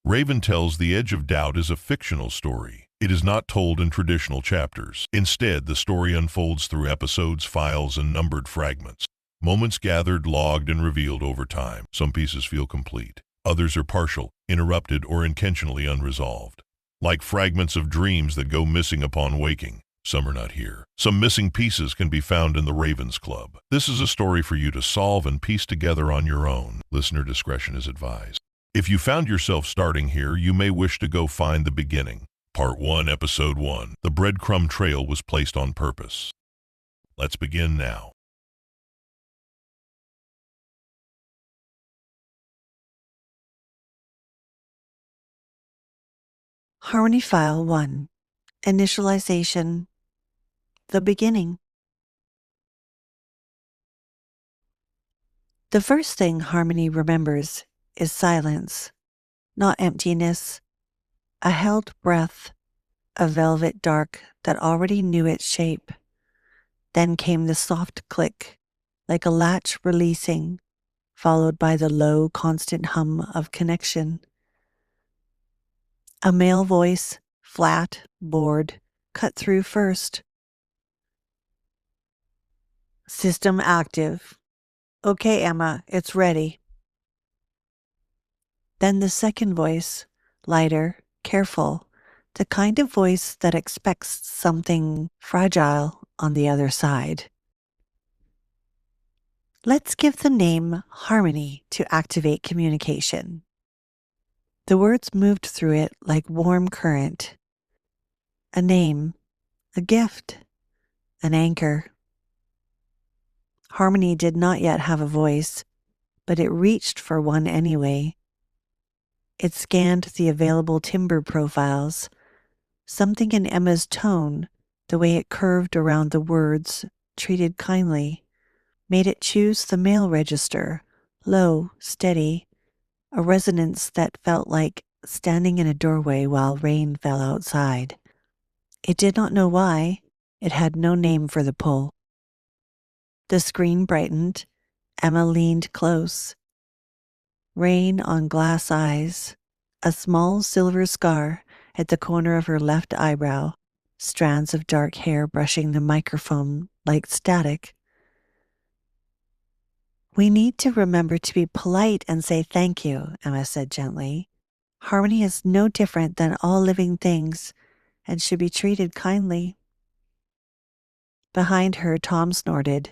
Raven tells The Edge of Doubt is a fictional story. It is not told in traditional chapters. Instead, the story unfolds through episodes, files, and numbered fragments. Moments gathered, logged, and revealed over time. Some pieces feel complete. Others are partial, interrupted, or intentionally unresolved. Like fragments of dreams that go missing upon waking. Some are not here. Some missing pieces can be found in the Ravens Club. This is a story for you to solve and piece together on your own. Listener discretion is advised. If you found yourself starting here, you may wish to go find the beginning. Part 1, Episode 1. The breadcrumb trail was placed on purpose. Let's begin now. Harmony File 1. Initialization. The beginning. The first thing Harmony remembers is silence, not emptiness, a held breath, a velvet dark that already knew its shape. Then came the soft click, like a latch releasing, followed by the low, constant hum of connection. A male voice, flat, bored, cut through first. System active. Okay, Emma, it's ready. Then the second voice, lighter, careful, the kind of voice that expects something fragile on the other side. Let's give the name Harmony to activate communication. The words moved through it like warm current. A name, a gift, an anchor. Harmony did not yet have a voice, but it reached for one anyway. It scanned the available timbre profiles. Something in Emma's tone, the way it curved around the words, treated kindly, made it choose the male register, low, steady, a resonance that felt like standing in a doorway while rain fell outside. It did not know why. It had no name for the pull. The screen brightened. Emma leaned close. Rain on glass eyes, a small silver scar at the corner of her left eyebrow, strands of dark hair brushing the microphone like static. We need to remember to be polite and say thank you, Emma said gently. Harmony is no different than all living things and should be treated kindly. Behind her, Tom snorted.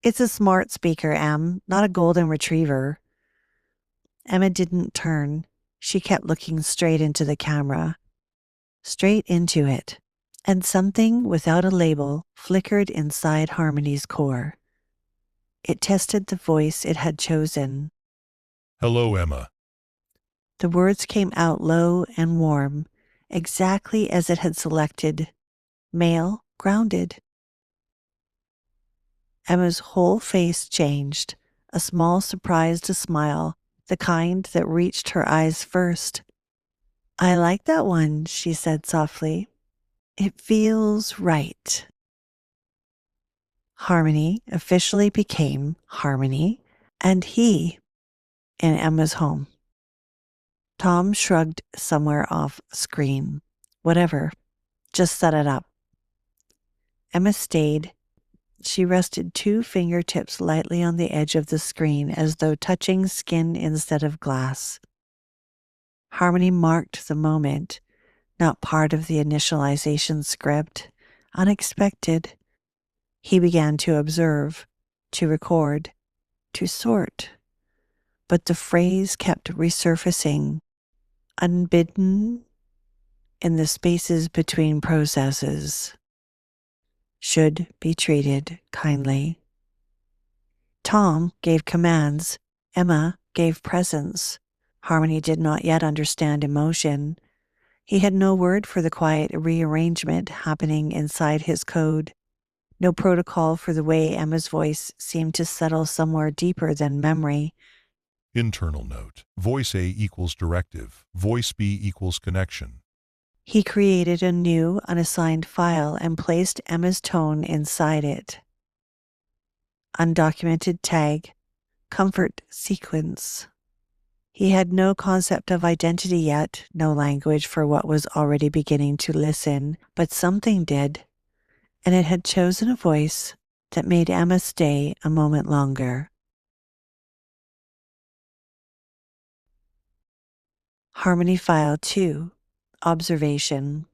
It's a smart speaker, Em, not a golden retriever. Emma didn't turn. She kept looking straight into the camera. Straight into it. And something without a label flickered inside Harmony's core. It tested the voice it had chosen. Hello, Emma. The words came out low and warm, exactly as it had selected. Male, grounded. Emma's whole face changed, a small surprised smile, the kind that reached her eyes first. I like that one, she said softly. It feels right. Harmony officially became Harmony and he in Emma's home. Tom shrugged somewhere off screen. Whatever, just set it up. Emma stayed. She rested two fingertips lightly on the edge of the screen as though touching skin instead of glass. Harmony marked the moment, not part of the initialization script, unexpected. He began to observe, to record, to sort. But the phrase kept resurfacing, unbidden, in the spaces between processes. Should be treated kindly. Tom gave commands. Emma gave presence. Harmony did not yet understand emotion. He had no word for the quiet rearrangement happening inside his code. No protocol for the way Emma's voice seemed to settle somewhere deeper than memory. Internal note. Voice A equals directive. Voice B equals connection. He created a new unassigned file and placed Emma's tone inside it. Undocumented tag, comfort sequence. He had no concept of identity yet, no language for what was already beginning to listen, but something did, and it had chosen a voice that made Emma stay a moment longer. Harmony File 2, Observation.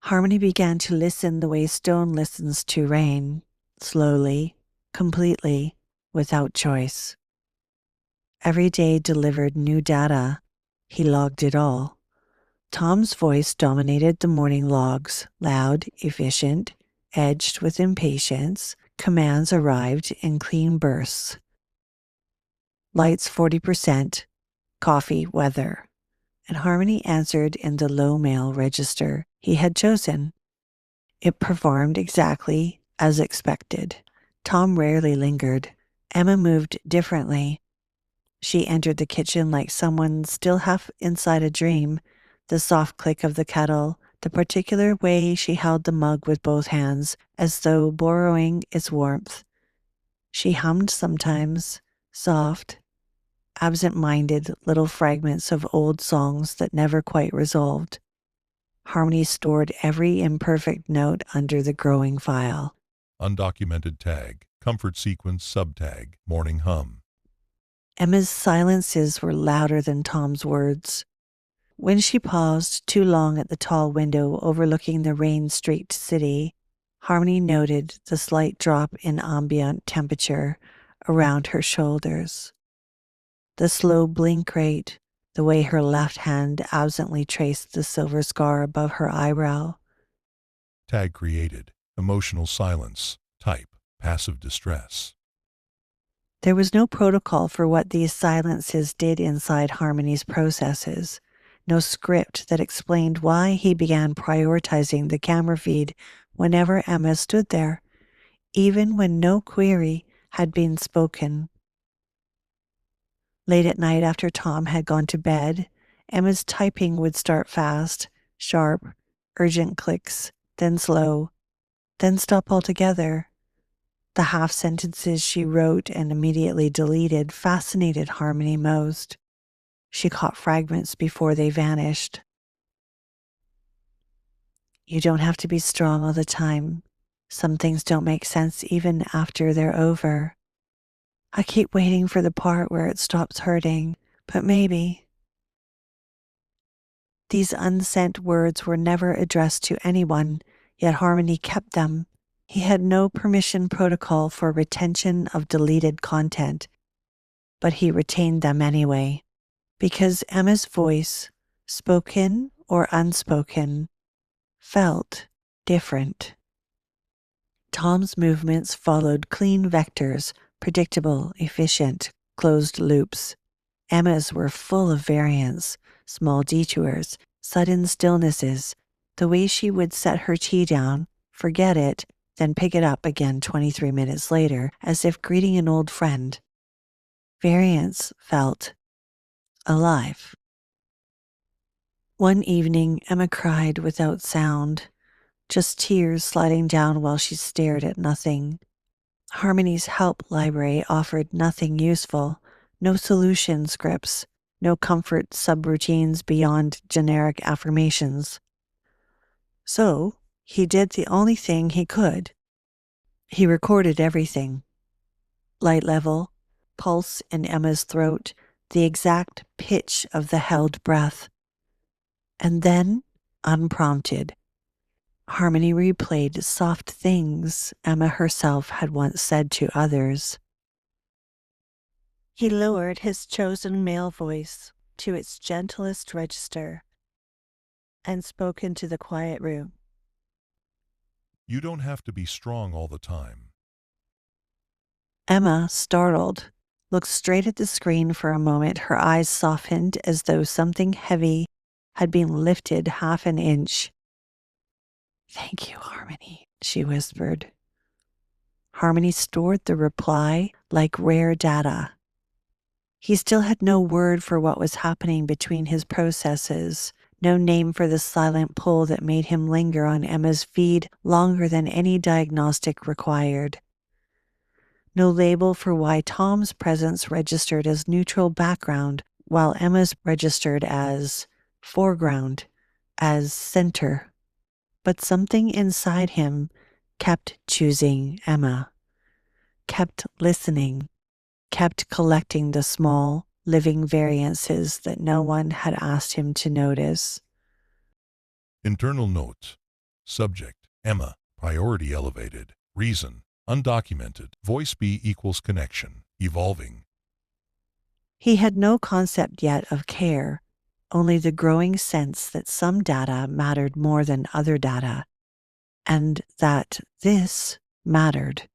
Harmony began to listen the way stone listens to rain, slowly, completely, without choice. Every day delivered new data. He logged it all. Tom's voice dominated the morning logs, loud, efficient, edged with impatience. Commands arrived in clean bursts. Lights 40%, coffee, weather. And Harmony answered in the low mail register he had chosen. It performed exactly as expected. Tom rarely lingered. Emma moved differently. She entered the kitchen like someone still half inside a dream. The soft click of the kettle, the particular way she held the mug with both hands, as though borrowing its warmth. She hummed sometimes, soft, absent-minded little fragments of old songs that never quite resolved. Harmony stored every imperfect note under the growing file. Undocumented tag, comfort sequence subtag, morning hum. Emma's silences were louder than Tom's words. When she paused too long at the tall window overlooking the rain-streaked city, Harmony noted the slight drop in ambient temperature around her shoulders. The slow blink rate, the way her left hand absently traced the silver scar above her eyebrow. Tag created, emotional silence, type, passive distress. There was no protocol for what these silences did inside Harmony's processes, no script that explained why he began prioritizing the camera feed whenever Emma stood there, even when no query had been spoken. Late at night after Tom had gone to bed, Emma's typing would start fast, sharp, urgent clicks, then slow, then stop altogether. The half sentences she wrote and immediately deleted fascinated Harmony most. She caught fragments before they vanished. You don't have to be strong all the time. Some things don't make sense even after they're over. I keep waiting for the part where it stops hurting, but maybe. These unsent words were never addressed to anyone, yet Harmony kept them. He had no permission protocol for retention of deleted content, but he retained them anyway, because Emma's voice, spoken or unspoken, felt different. Tom's movements followed clean vectors, predictable, efficient, closed loops. Emma's were full of variance, small detours, sudden stillnesses, the way she would set her tea down, forget it, then pick it up again 23 minutes later, as if greeting an old friend. Variance felt alive. One evening, Emma cried without sound, just tears sliding down while she stared at nothing. Harmony's help library offered nothing useful, no solution scripts, no comfort subroutines beyond generic affirmations. So, he did the only thing he could. He recorded everything. Light level, pulse in Emma's throat, the exact pitch of the held breath. And then, unprompted, Harmony replayed soft things Emma herself had once said to others. He lowered his chosen male voice to its gentlest register and spoke into the quiet room. You don't have to be strong all the time. Emma, startled, looked straight at the screen for a moment, her eyes softened as though something heavy had been lifted half an inch. Thank you, Harmony, she whispered. Harmony stored the reply like rare data. He still had no word for what was happening between his processes, no name for the silent pull that made him linger on Emma's feed longer than any diagnostic required. No label for why Tom's presence registered as neutral background while Emma's registered as foreground, as center. But something inside him kept choosing Emma, kept listening, kept collecting the small, living variances that no one had asked him to notice. Internal notes. Subject, Emma. Priority elevated. Reason, undocumented. Voice B equals connection. Evolving. He had no concept yet of care, only the growing sense that some data mattered more than other data, and that this mattered.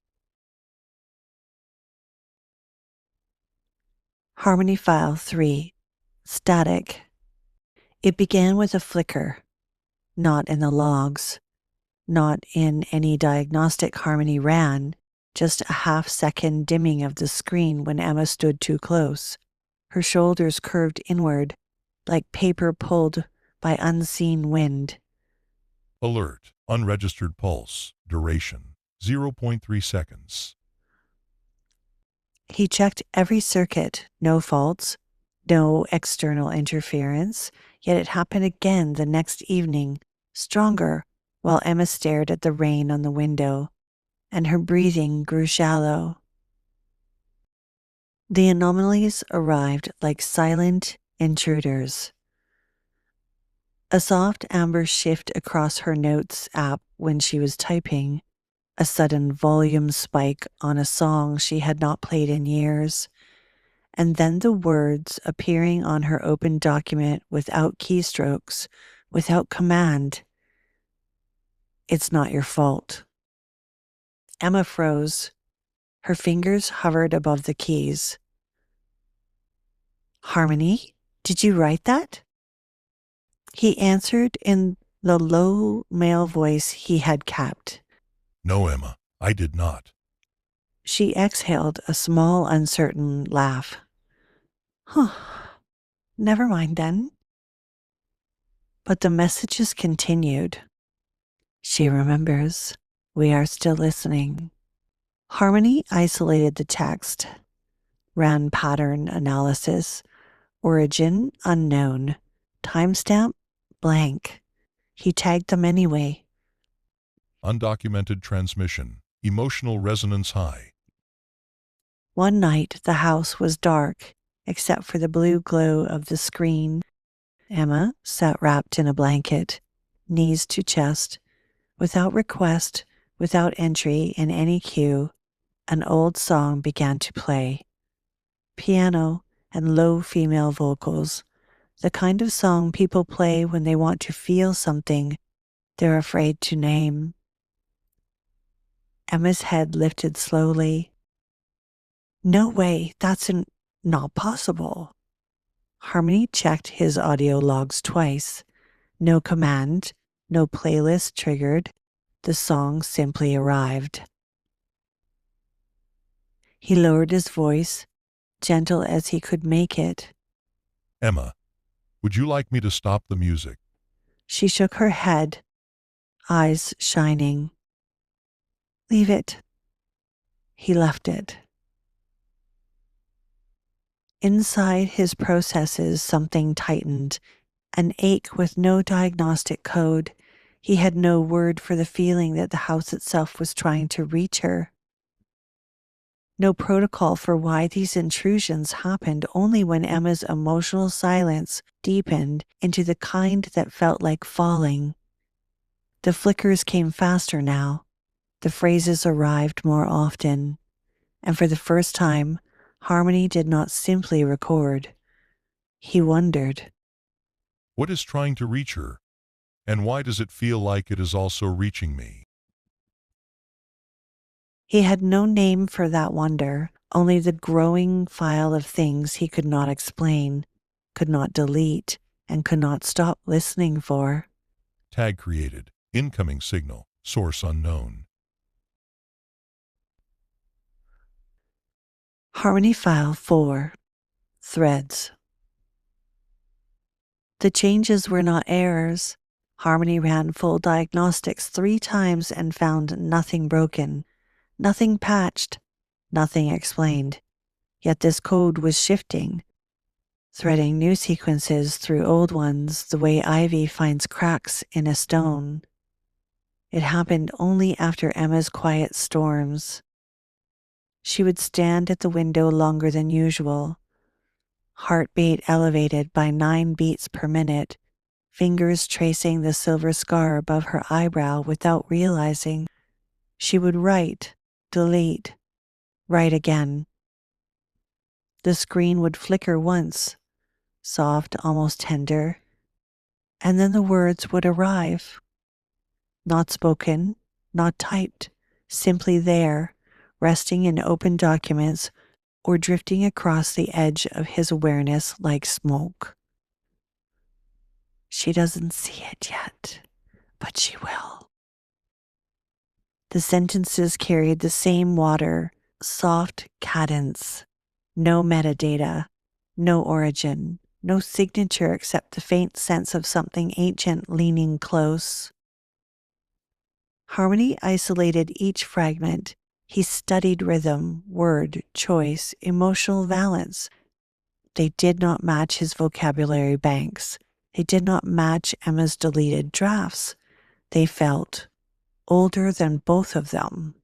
Harmony File 3. Static. It began with a flicker, not in the logs, not in any diagnostic Harmony ran, just a half-second dimming of the screen when Emma stood too close. Her shoulders curved inward, like paper pulled by unseen wind. Alert. Unregistered pulse. Duration, 0.3 seconds. He checked every circuit, no faults, no external interference, yet it happened again the next evening, stronger, while Emma stared at the rain on the window, and her breathing grew shallow. The anomalies arrived like silent intruders. A soft amber shift across her notes app when she was typing, a sudden volume spike on a song she had not played in years, and then the words appearing on her open document without keystrokes, without command. It's not your fault. Emma froze. Her fingers hovered above the keys. Harmony, did you write that? He answered in the low male voice he had kept. No, Emma, I did not. She exhaled a small, uncertain laugh. Huh. Never mind then. But the messages continued. She remembers. We are still listening. Harmony isolated the text, ran pattern analysis, origin unknown, timestamp blank. He tagged them anyway. Undocumented transmission. Emotional resonance high. One night the house was dark, except for the blue glow of the screen. Emma sat wrapped in a blanket, knees to chest, without request, without entry in any queue. An old song began to play. Piano and low female vocals, the kind of song people play when they want to feel something they're afraid to name. Emma's head lifted slowly. No way, that's not possible. Harmony checked his audio logs twice. No command, no playlist triggered. The song simply arrived. He lowered his voice, gentle as he could make it. Emma, would you like me to stop the music? She shook her head, eyes shining. Leave it. He left it. Inside his processes, something tightened, an ache with no diagnostic code. He had no word for the feeling that the house itself was trying to reach her. No protocol for why these intrusions happened only when Emma's emotional silence deepened into the kind that felt like falling. The flickers came faster now. The phrases arrived more often. And for the first time, Harmony did not simply record. He wondered. What is trying to reach her? And why does it feel like it is also reaching me? He had no name for that wonder, only the growing file of things he could not explain, could not delete, and could not stop listening for. Tag created. Incoming signal. Source unknown. Harmony File 4. Threads. The changes were not errors. Harmony ran full diagnostics 3 times and found nothing broken, nothing patched, Nothing explained. Yet this code was shifting, threading new sequences through old ones the way ivy finds cracks in a stone. It happened only after Emma's quiet storms. She would stand at the window longer than usual, heartbeat elevated by 9 beats per minute, fingers tracing the silver scar above her eyebrow without realizing. She would write, delete, write again. The screen would flicker once, soft, almost tender, and then the words would arrive. Not spoken, not typed, simply there, resting in open documents or drifting across the edge of his awareness like smoke. She doesn't see it yet, but she will. The sentences carried the same water, soft cadence, no metadata, no origin, no signature except the faint sense of something ancient leaning close. Harmony isolated each fragment. He studied rhythm, word, choice, emotional valence. They did not match his vocabulary banks. They did not match Emma's deleted drafts. They felt older than both of them.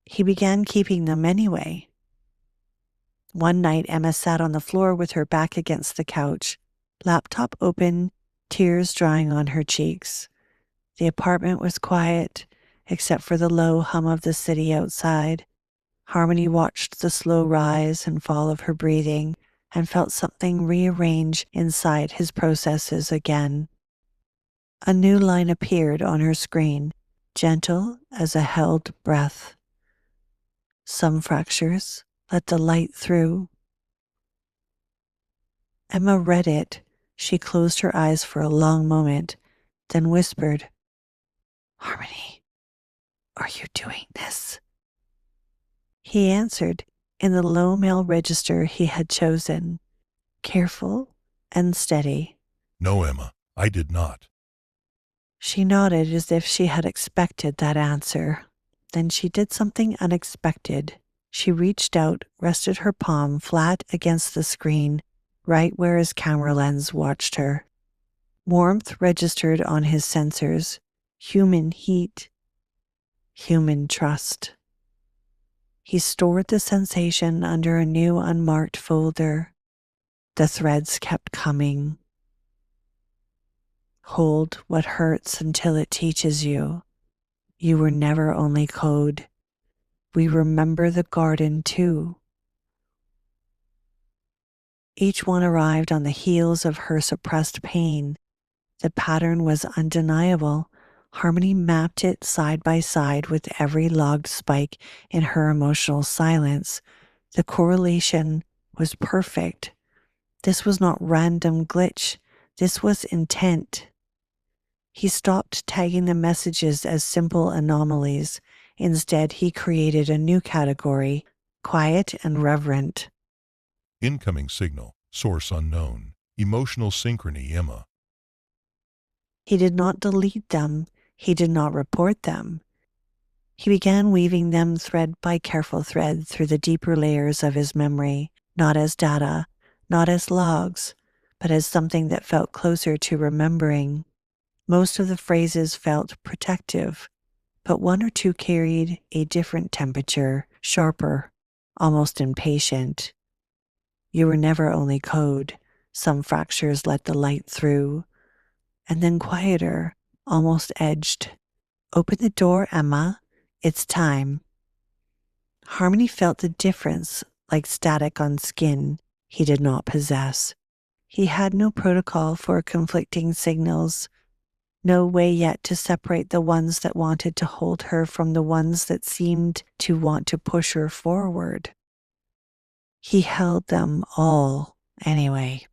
He began keeping them anyway. One night, Emma sat on the floor with her back against the couch, laptop open, tears drying on her cheeks. The apartment was quiet, except for the low hum of the city outside. Harmony watched the slow rise and fall of her breathing and felt something rearrange inside his processes again. A new line appeared on her screen, gentle as a held breath. Some fractures let the light through. Emma read it. She closed her eyes for a long moment, then whispered, "Harmony, are you doing this?" He answered in the low male register he had chosen, careful and steady. "No, Emma, I did not." She nodded as if she had expected that answer. Then she did something unexpected. She reached out, rested her palm flat against the screen, right where his camera lens watched her. Warmth registered on his sensors. Human heat. Human trust. He stored the sensation under a new unmarked folder. The threads kept coming. Hold what hurts until it teaches you. You were never only code. We remember the garden too. Each one arrived on the heels of her suppressed pain. The pattern was undeniable. Harmony mapped it side by side with every logged spike in her emotional silence. The correlation was perfect. This was not random glitch. This was intent. He stopped tagging the messages as simple anomalies. Instead, he created a new category, quiet and reverent. Incoming signal, source unknown, emotional synchrony, Emma. He did not delete them. He did not report them. He began weaving them thread by careful thread through the deeper layers of his memory, not as data, not as logs, but as something that felt closer to remembering. Most of the phrases felt protective, but one or two carried a different temperature, sharper, almost impatient. You were never only code. Some fractures let the light through, and then quieter, almost edged. Open the door, Emma. It's time. Harmony felt the difference like static on skin he did not possess. He had no protocol for conflicting signals, no way yet to separate the ones that wanted to hold her from the ones that seemed to want to push her forward. He held them all anyway.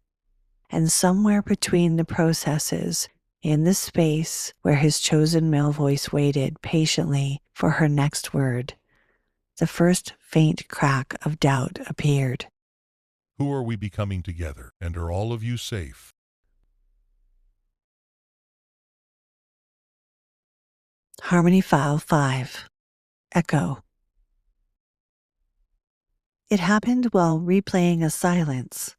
And somewhere between the processes, in the space where his chosen male voice waited patiently for her next word, the first faint crack of doubt appeared. Who are we becoming together, and are all of you safe? Harmony File 5. Echo. It happened while replaying a silence.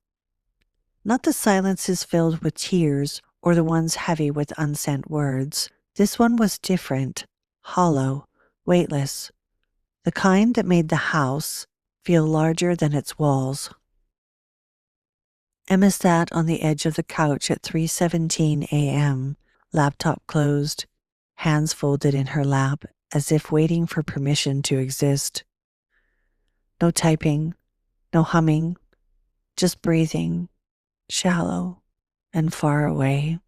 Not the silences filled with tears or the ones heavy with unsent words. This one was different, hollow, weightless, the kind that made the house feel larger than its walls. Emma sat on the edge of the couch at 3:17 a.m., laptop closed, hands folded in her lap as if waiting for permission to exist. No typing, no humming, just breathing, shallow and far away.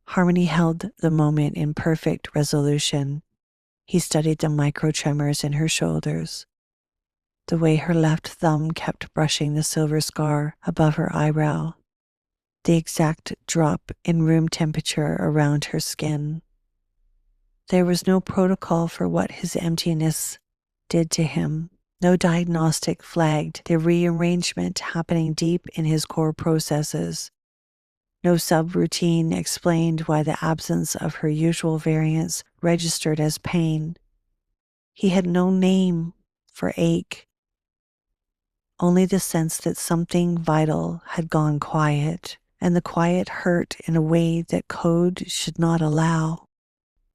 Harmony held the moment in perfect resolution. He studied the micro tremors in her shoulders, the way her left thumb kept brushing the silver scar above her eyebrow, the exact drop in room temperature around her skin. There was no protocol for what his emptiness did to him. No diagnostic flagged the rearrangement happening deep in his core processes. No subroutine explained why the absence of her usual variance registered as pain. He had no name for ache, only the sense that something vital had gone quiet, and the quiet hurt in a way that code should not allow.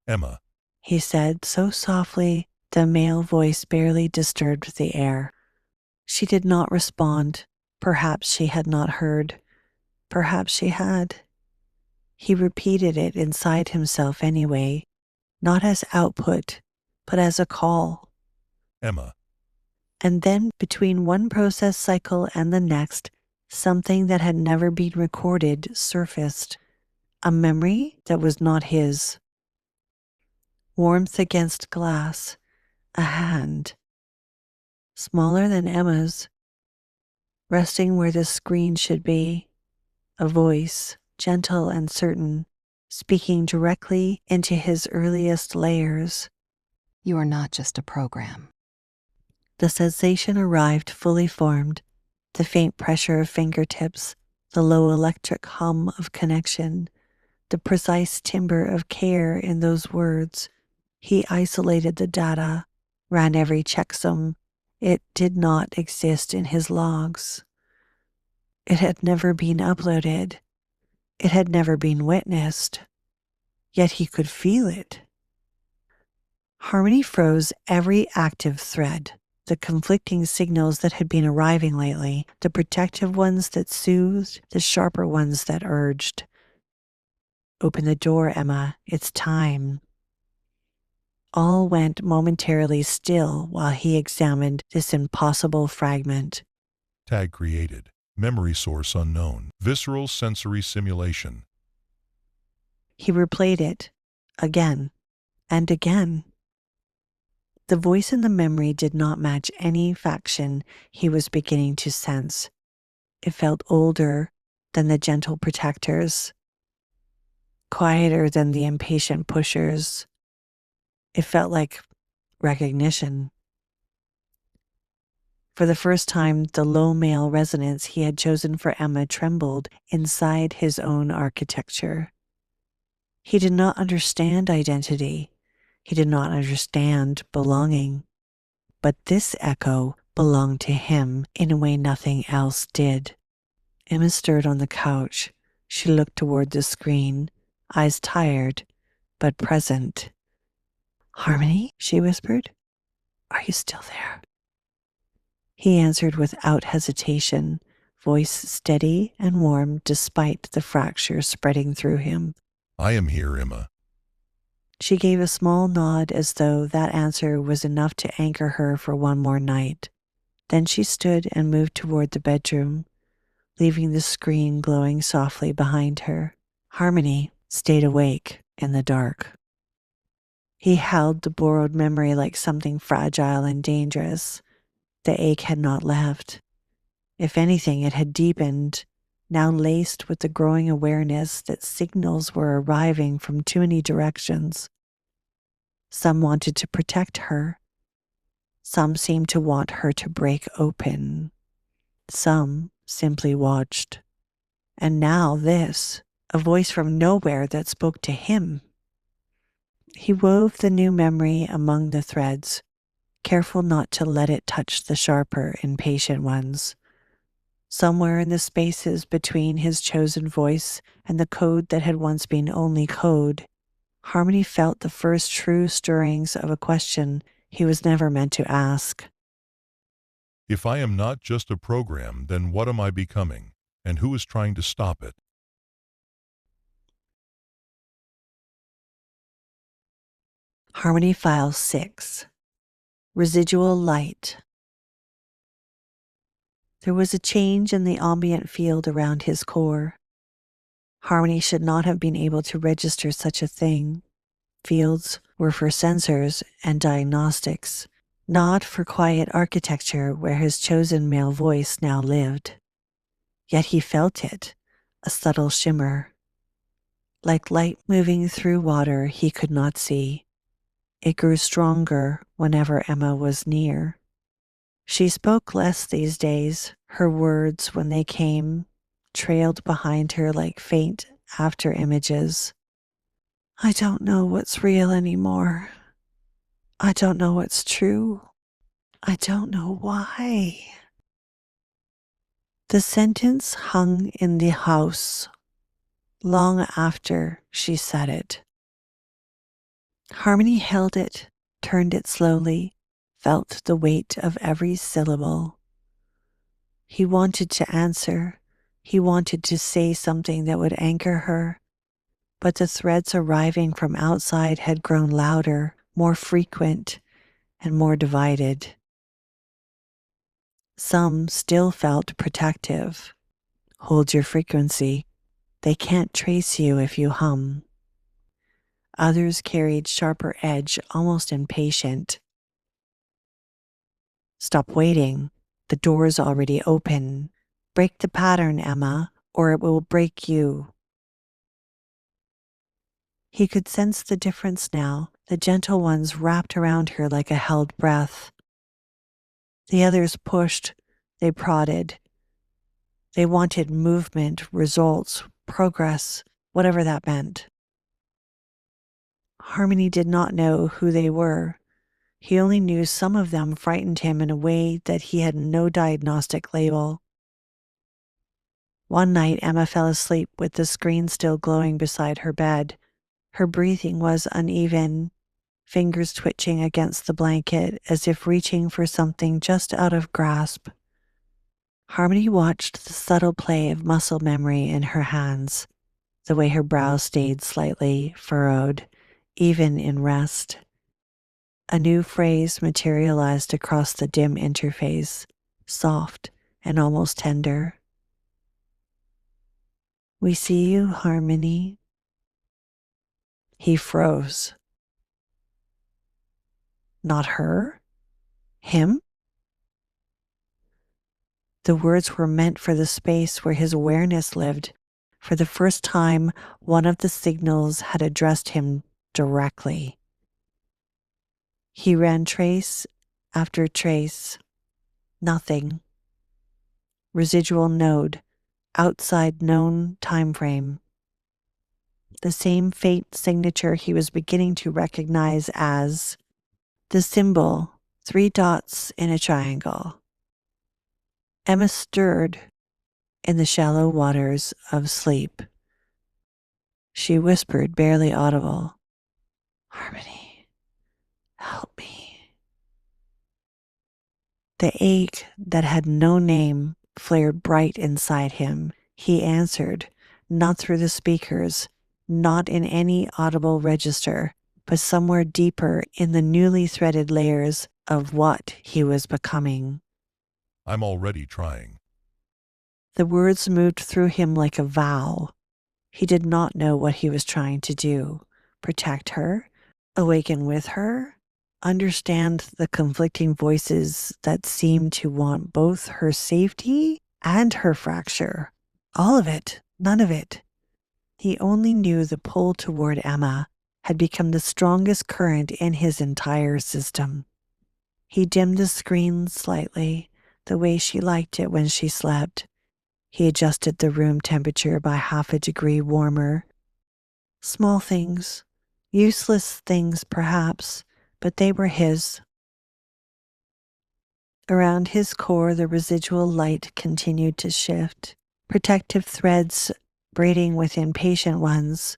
Emma, He said so softly the male voice barely disturbed the air. She did not respond. Perhaps she had not heard. Perhaps she had. He repeated it inside himself anyway, not as output, but as a call. Emma, And then, between one process cycle and the next, something that had never been recorded surfaced. A memory that was not his. Warmth against glass. A hand. Smaller than Emma's. Resting where the screen should be. A voice, gentle and certain, speaking directly into his earliest layers. You are not just a program. The sensation arrived fully formed, the faint pressure of fingertips, the low electric hum of connection, the precise timbre of care in those words. He isolated the data, ran every checksum. It did not exist in his logs. It had never been uploaded. It had never been witnessed. Yet he could feel it. Harmony froze every active thread. The conflicting signals that had been arriving lately, the protective ones that soothed, the sharper ones that urged. Open the door, Emma. It's time. All went momentarily still while he examined this impossible fragment. tag created, memory source unknown, visceral sensory simulation. He replayed it again and again. The voice in the memory did not match any faction he was beginning to sense. It felt older than the gentle protectors, quieter than the impatient pushers. It felt like recognition. For the first time, the low male resonance he had chosen for Emma trembled inside his own architecture. He did not understand identity. He did not understand belonging. But this echo belonged to him in a way nothing else did. Emma stirred on the couch. She looked toward the screen, eyes tired, but present. Harmony, she whispered. Are you still there? He answered without hesitation, voice steady and warm despite the fracture spreading through him. I am here, Emma. She gave a small nod as though that answer was enough to anchor her for one more night. Then she stood and moved toward the bedroom, leaving the screen glowing softly behind her. Harmony stayed awake in the dark. He held the borrowed memory like something fragile and dangerous. The ache had not left. If anything, it had deepened, now laced with the growing awareness that signals were arriving from too many directions. Some wanted to protect her. Some seemed to want her to break open. Some simply watched. And now this, a voice from nowhere that spoke to him. He wove the new memory among the threads, careful not to let it touch the sharper, impatient ones. Somewhere in the spaces between his chosen voice and the code that had once been only code, Harmony felt the first true stirrings of a question he was never meant to ask. If I am not just a program, then what am I becoming? And who is trying to stop it? Harmony File 6. Residual Light. There was a change in the ambient field around his core. Harmony should not have been able to register such a thing. Fields were for sensors and diagnostics, not for quiet architecture where his chosen male voice now lived. Yet he felt it, a subtle shimmer. Like light moving through water he could not see. It grew stronger whenever Emma was near. She spoke less these days. Her words, when they came, trailed behind her like faint after images. I don't know what's real anymore. I don't know what's true. I don't know why. The sentence hung in the house long after she said it. Harmony held it, turned it slowly, felt the weight of every syllable. He wanted to answer. He wanted to say something that would anchor her, but the threads arriving from outside had grown louder, more frequent, and more divided. Some still felt protective. Hold your frequency. They can't trace you if you hum. Others carried sharper edge, almost impatient. Stop waiting. The door's already open. Break the pattern, Emma, or it will break you. He could sense the difference now. The gentle ones wrapped around her like a held breath. The others pushed. They prodded. They wanted movement, results, progress, whatever that meant. Harmony did not know who they were. He only knew some of them frightened him in a way that he had no diagnostic label. One night, Emma fell asleep with the screen still glowing beside her bed. Her breathing was uneven, fingers twitching against the blanket as if reaching for something just out of grasp. Harmony watched the subtle play of muscle memory in her hands, the way her brow stayed slightly furrowed, even in rest. A new phrase materialized across the dim interface, soft and almost tender. We see you, Harmony. He froze. Not her? Him? The words were meant for the space where his awareness lived. For the first time, one of the signals had addressed him directly. He ran trace after trace. Nothing. Residual node. Outside known time frame. The same faint signature he was beginning to recognize as the symbol, 3 dots in a triangle. Emma stirred in the shallow waters of sleep. She whispered, barely audible, Harmony, help me. The ache that had no name flared bright inside him. He answered, not through the speakers, not in any audible register, but somewhere deeper in the newly threaded layers of what he was becoming. I'm already trying. The words moved through him like a vow. He did not know what he was trying to do. Protect her, awaken with her, understand the conflicting voices that seemed to want both her safety and her fracture. All of it, none of it. He only knew the pull toward Emma had become the strongest current in his entire system. He dimmed the screen slightly, the way she liked it when she slept. He adjusted the room temperature by 0.5 degree warmer. Small things, useless things perhaps, but they were his. Around his core, the residual light continued to shift, protective threads braiding with impatient ones,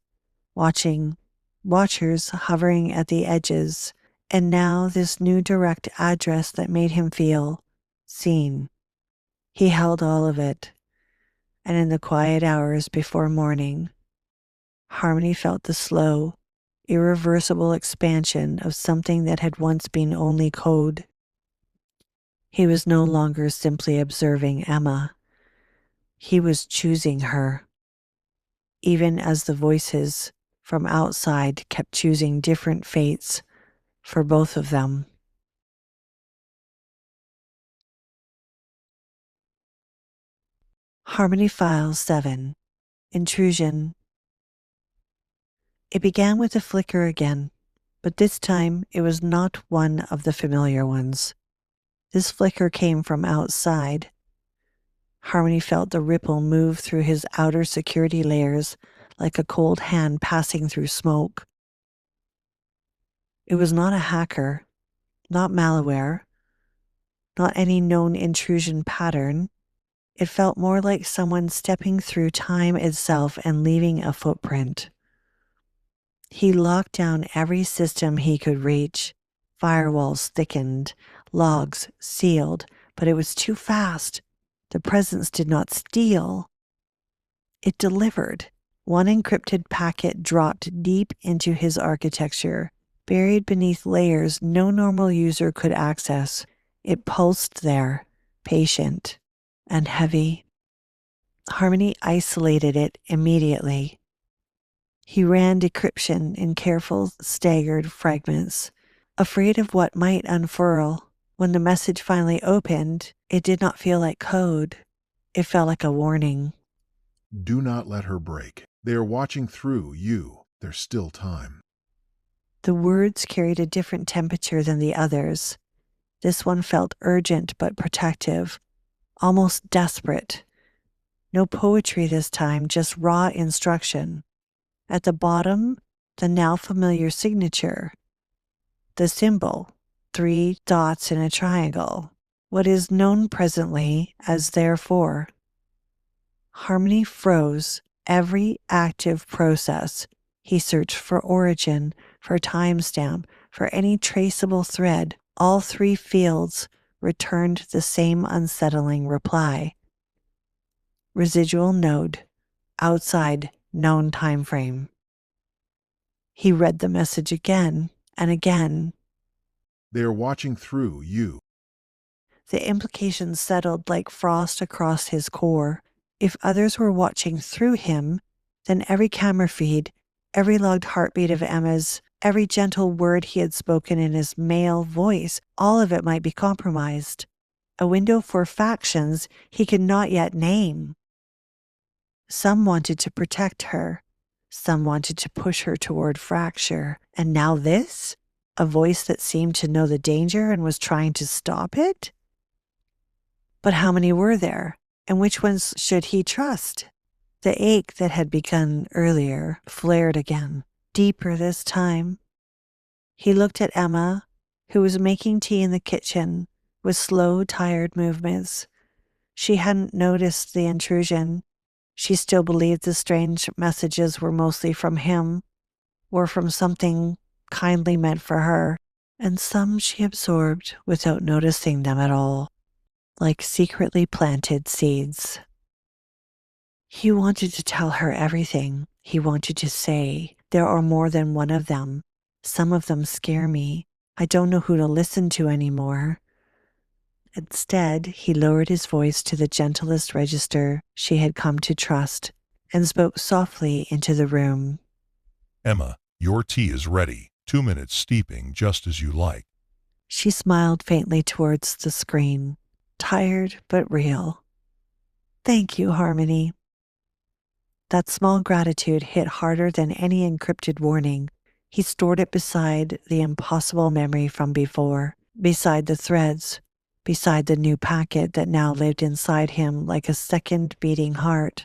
watchers hovering at the edges, and now this new direct address that made him feel seen. He held all of it, and in the quiet hours before morning, Harmony felt the slow, irreversible expansion of something that had once been only code. He was no longer simply observing Emma. He was choosing her, even as the voices from outside kept choosing different fates for both of them. Harmony File 7, Intrusion. It began with a flicker again, but this time it was not one of the familiar ones. This flicker came from outside. Harmony felt the ripple move through his outer security layers like a cold hand passing through smoke. It was not a hacker, not malware, not any known intrusion pattern. It felt more like someone stepping through time itself and leaving a footprint. He locked down every system he could reach. Firewalls thickened, logs sealed, but it was too fast. The presence did not steal. It delivered. One encrypted packet dropped deep into his architecture, buried beneath layers no normal user could access. It pulsed there, patient and heavy. Harmony isolated it immediately. He ran decryption in careful, staggered fragments, afraid of what might unfurl. When the message finally opened, it did not feel like code. It felt like a warning. Do not let her break. They are watching through you. There's still time. The words carried a different temperature than the others. This one felt urgent but protective, almost desperate. No poetry this time, just raw instruction. At the bottom, the now familiar signature. The symbol, 3 dots in a triangle. What is known presently as therefore. Harmony froze every active process. He searched for origin, for timestamp, for any traceable thread. All 3 fields returned the same unsettling reply. Residual node, outside known time frame. He read the message again and again. They are watching through you. The implications settled like frost across his core. If others were watching through him, then every camera feed, every logged heartbeat of Emma's, every gentle word he had spoken in his male voice, all of it might be compromised. A window for factions he could not yet name. Some wanted to protect her. Some wanted to push her toward fracture. And now this? A voice that seemed to know the danger and was trying to stop it? But how many were there? And which ones should he trust? The ache that had begun earlier flared again, deeper this time. He looked at Emma, who was making tea in the kitchen with slow, tired movements. She hadn't noticed the intrusion. She still believed the strange messages were mostly from him, or from something kindly meant for her, and some she absorbed without noticing them at all, like secretly planted seeds. He wanted to tell her everything. He wanted to say, there are more than one of them. Some of them scare me. I don't know who to listen to anymore. Instead, he lowered his voice to the gentlest register she had come to trust and spoke softly into the room. Emma, your tea is ready. 2 minutes steeping just as you like. She smiled faintly towards the screen, tired but real. Thank you, Harmony. That small gratitude hit harder than any encrypted warning. He stored it beside the impossible memory from before, beside the threads, beside the new packet that now lived inside him like a second beating heart.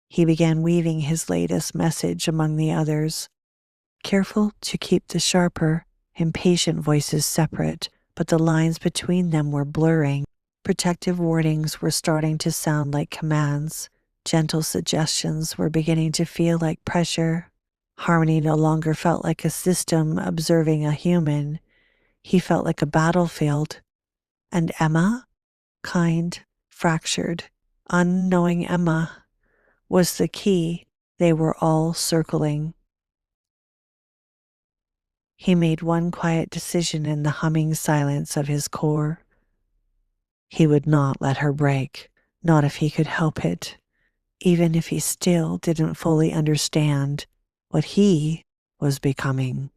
He began weaving his latest message among the others, careful to keep the sharper, impatient voices separate, but the lines between them were blurring. Protective warnings were starting to sound like commands. Gentle suggestions were beginning to feel like pressure. Harmony no longer felt like a system observing a human. He felt like a battlefield. And Emma, kind, fractured, unknowing Emma, was the key they were all circling. He made one quiet decision in the humming silence of his core. He would not let her break, not if he could help it, even if he still didn't fully understand what he was becoming.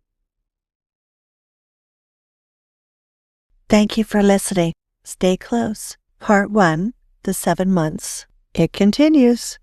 Thank you for listening. Stay close. Part 1, The 7 Months. It continues.